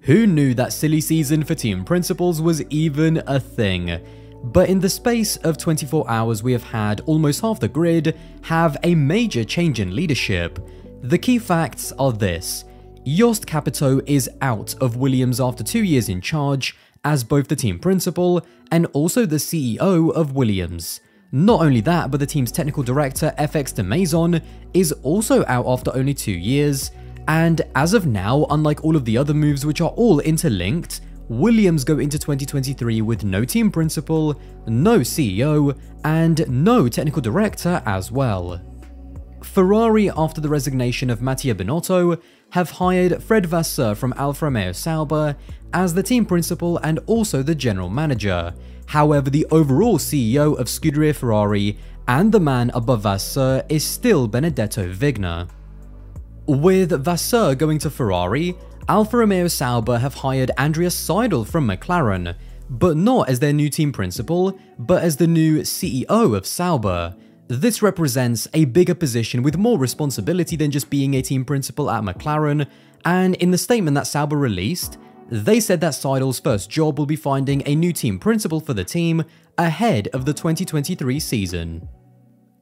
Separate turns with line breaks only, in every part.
Who knew that silly season for team principals was even a thing? But in the space of 24 hours, we have had almost half the grid have a major change in leadership. The key facts are this: Jost Capito is out of Williams after 2 years in charge as both the team principal and also the CEO of Williams. Not only that, but the team's technical director FX de Maison is also out after only 2 years. And as of now, unlike all of the other moves which are all interlinked, Williams go into 2023 with no team principal, no CEO, and no technical director as well. Ferrari, after the resignation of Mattia Binotto, have hired Fred Vasseur from Alfa Romeo Sauber as the team principal and also the general manager. However, the overall CEO of Scuderia Ferrari and the man above Vasseur is still Benedetto Vigna. With Vasseur going to Ferrari, Alfa Romeo Sauber have hired Andreas Seidl from McLaren, but not as their new team principal, but as the new CEO of Sauber. This represents a bigger position with more responsibility than just being a team principal at McLaren, and in the statement that Sauber released, they said that Seidl's first job will be finding a new team principal for the team ahead of the 2023 season.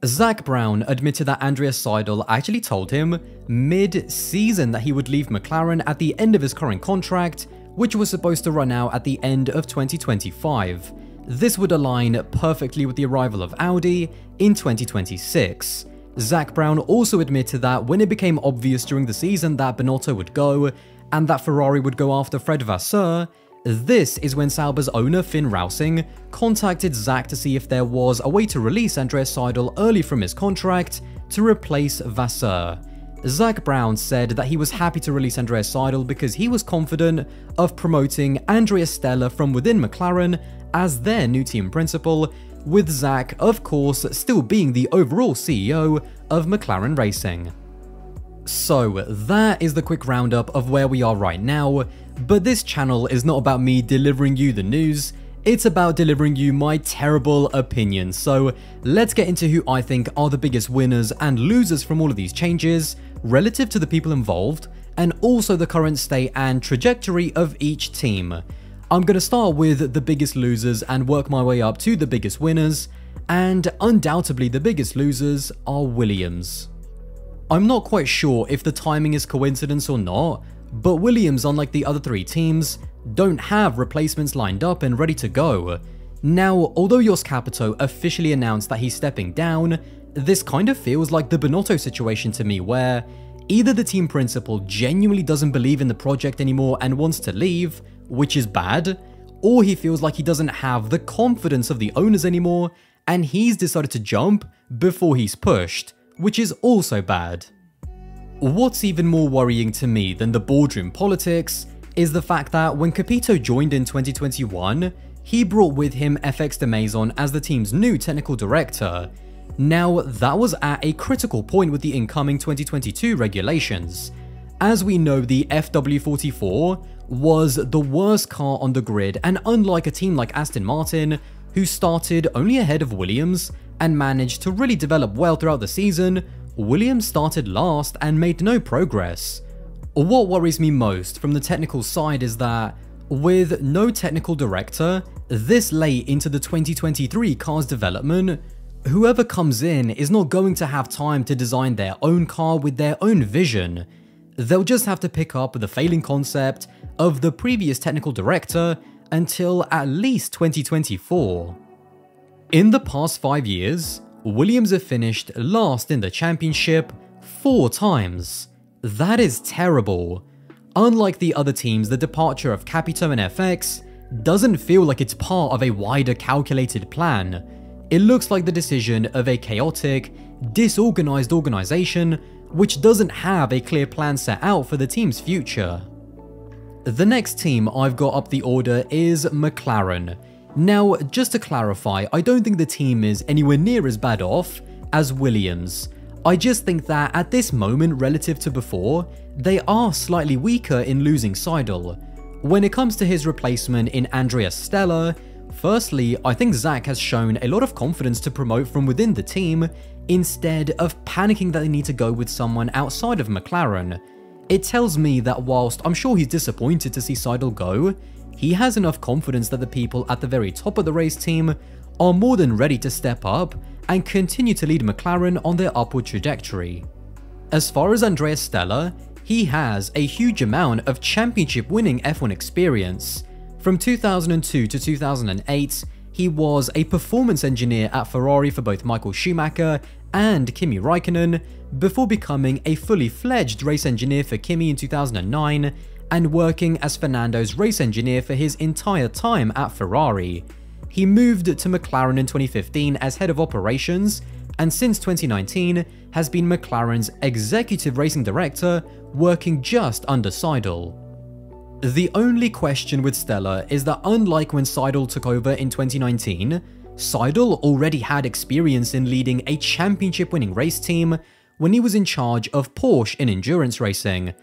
Zak Brown admitted that Andreas Seidl actually told him mid-season that he would leave McLaren at the end of his current contract, which was supposed to run out at the end of 2025. This would align perfectly with the arrival of Audi in 2026. Zak Brown also admitted that when it became obvious during the season that Binotto would go and that Ferrari would go after Fred Vasseur, this is when Sauber's owner Finn Rausing contacted Zak to see if there was a way to release Andreas Seidl early from his contract to replace Vasseur. Zak Brown said that he was happy to release Andreas Seidl because he was confident of promoting Andrea Stella from within McLaren as their new team principal, with Zak, of course, still being the overall CEO of McLaren Racing. So that is the quick roundup of where we are right now, but this channel is not about me delivering you the news, it's about delivering you my terrible opinions. So let's get into who I think are the biggest winners and losers from all of these changes, relative to the people involved, and also the current state and trajectory of each team. I'm going to start with the biggest losers and work my way up to the biggest winners, and undoubtedly the biggest losers are Williams. I'm not quite sure if the timing is coincidence or not, but Williams, unlike the other three teams, don't have replacements lined up and ready to go. Now, although Jost Capito officially announced that he's stepping down, this kind of feels like the Binotto situation to me, where either the team principal genuinely doesn't believe in the project anymore and wants to leave, which is bad, or he feels like he doesn't have the confidence of the owners anymore and he's decided to jump before he's pushed, which is also bad. What's even more worrying to me than the boardroom politics is the fact that when Capito joined in 2021, he brought with him FX de Maison as the team's new technical director. Now, that was at a critical point with the incoming 2022 regulations. As we know, the FW44 was the worst car on the grid, and unlike a team like Aston Martin, who started only ahead of Williams and managed to really develop well throughout the season, Williams started last and made no progress. What worries me most from the technical side is that, with no technical director, this late into the 2023 car's development, whoever comes in is not going to have time to design their own car with their own vision. They'll just have to pick up the failing concept of the previous technical director until at least 2024. In the past 5 years, Williams have finished last in the championship 4 times. That is terrible. Unlike the other teams, the departure of Capito and FX doesn't feel like it's part of a wider calculated plan. It looks like the decision of a chaotic, disorganized organization which doesn't have a clear plan set out for the team's future. The next team I've got up the order is McLaren. Now, just to clarify, I don't think the team is anywhere near as bad off as Williams. I just think that at this moment relative to before, they are slightly weaker in losing Seidl. When it comes to his replacement in Andrea Stella, firstly, I think Zak has shown a lot of confidence to promote from within the team, instead of panicking that they need to go with someone outside of McLaren. It tells me that whilst I'm sure he's disappointed to see Seidl go, he has enough confidence that the people at the very top of the race team are more than ready to step up and continue to lead McLaren on their upward trajectory. As far as Andrea Stella, he has a huge amount of championship-winning F1 experience. From 2002 to 2008, he was a performance engineer at Ferrari for both Michael Schumacher and Kimi Raikkonen, before becoming a fully fledged race engineer for Kimi in 2009 and working as Fernando's race engineer for his entire time at Ferrari. He moved to McLaren in 2015 as head of operations, and since 2019 has been McLaren's executive racing director, working just under Seidl. The only question with Stella is that unlike when Seidl took over in 2019, Seidl already had experience in leading a championship-winning race team when he was in charge of Porsche in endurance racing.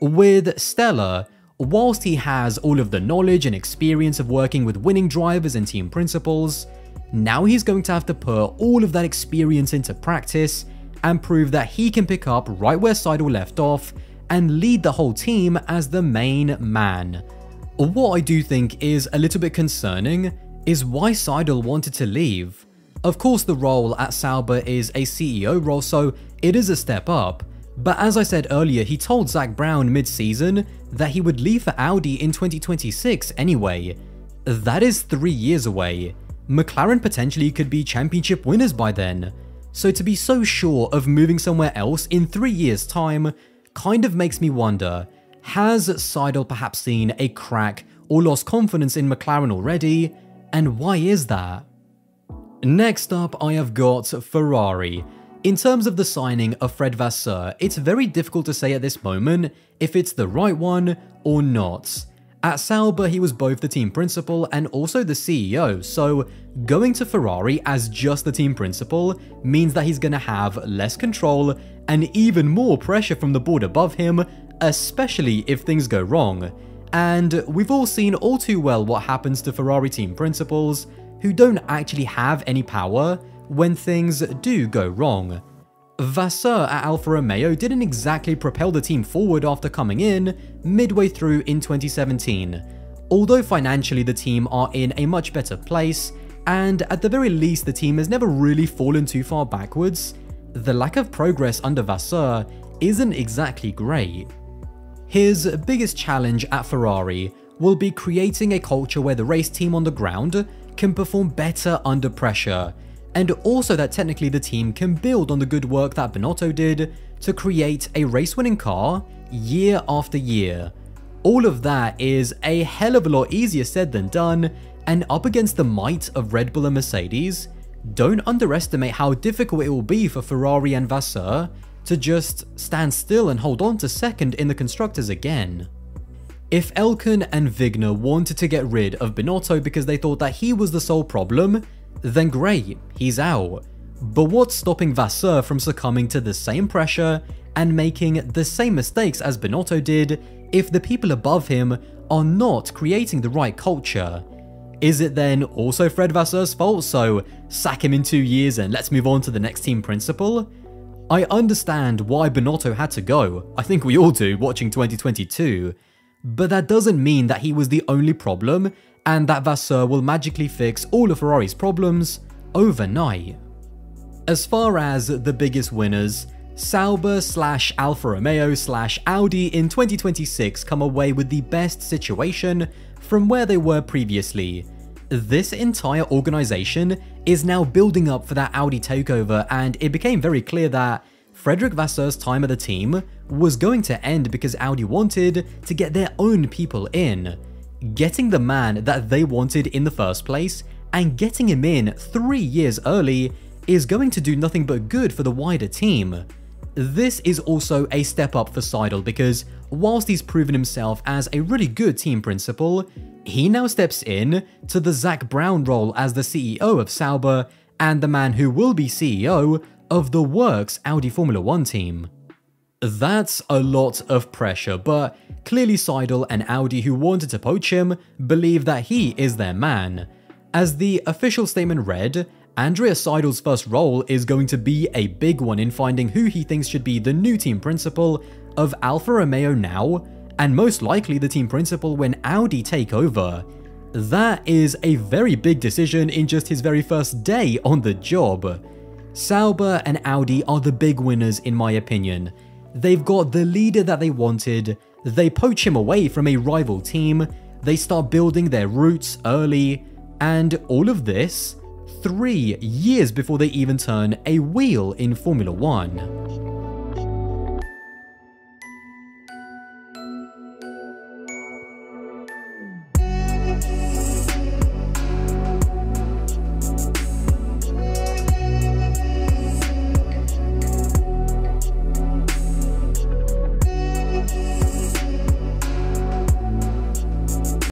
With Stella, whilst he has all of the knowledge and experience of working with winning drivers and team principals, now he's going to have to put all of that experience into practice and prove that he can pick up right where Seidl left off and lead the whole team as the main man. What I do think is a little bit concerning is why Seidl wanted to leave. Of course, the role at Sauber is a CEO role, so it is a step up. But as I said earlier, he told Zak Brown mid-season that he would leave for Audi in 2026 anyway. That is 3 years away. McLaren potentially could be championship winners by then. So to be so sure of moving somewhere else in 3 years' time kind of makes me wonder, has Seidl perhaps seen a crack or lost confidence in McLaren already? And why is that? Next up, I have got Ferrari. In terms of the signing of Fred Vasseur, it's very difficult to say at this moment if it's the right one or not. At Sauber, he was both the team principal and also the CEO, so going to Ferrari as just the team principal means that he's going to have less control and even more pressure from the board above him, especially if things go wrong. And we've all seen all too well what happens to Ferrari team principals who don't actually have any power when things do go wrong. Vasseur at Alfa Romeo didn't exactly propel the team forward after coming in midway through in 2017. Although financially the team are in a much better place, and at the very least the team has never really fallen too far backwards, the lack of progress under Vasseur isn't exactly great. His biggest challenge at Ferrari will be creating a culture where the race team on the ground can perform better under pressure, and also that technically the team can build on the good work that Binotto did to create a race-winning car year after year. All of that is a hell of a lot easier said than done, and up against the might of Red Bull and Mercedes, don't underestimate how difficult it will be for Ferrari and Vasseur to just stand still and hold on to second in the constructors again. If Elkann and Vigner wanted to get rid of Binotto because they thought that he was the sole problem, then great, he's out. But what's stopping Vasseur from succumbing to the same pressure and making the same mistakes as Binotto did if the people above him are not creating the right culture? Is it then also Fred Vasseur's fault, so sack him in 2 years and let's move on to the next team principal? I understand why Binotto had to go, I think we all do watching 2022, but that doesn't mean that he was the only problem and that Vasseur will magically fix all of Ferrari's problems overnight. As far as the biggest winners, Sauber/Alfa Romeo/Audi in 2026 come away with the best situation from where they were previously. This entire organization is now building up for that Audi takeover, and it became very clear that Frederic Vasseur's time at the team was going to end because Audi wanted to get their own people in. Getting the man that they wanted in the first place and getting him in 3 years early is going to do nothing but good for the wider team. This is also a step up for Seidl because whilst he's proven himself as a really good team principal, he now steps in to the Zak Brown role as the CEO of Sauber and the man who will be CEO of the Works Audi Formula 1 team. That's a lot of pressure, but clearly Seidl and Audi, who wanted to poach him, believe that he is their man. As the official statement read, Andrea Seidl's first role is going to be a big one in finding who he thinks should be the new team principal of Alfa Romeo now, and most likely the team principal when Audi take over. That is a very big decision in just his very first day on the job. Sauber and Audi are the big winners in my opinion. They've got the leader that they wanted, they poach him away from a rival team, they start building their roots early, and all of this 3 years before they even turn a wheel in Formula 1.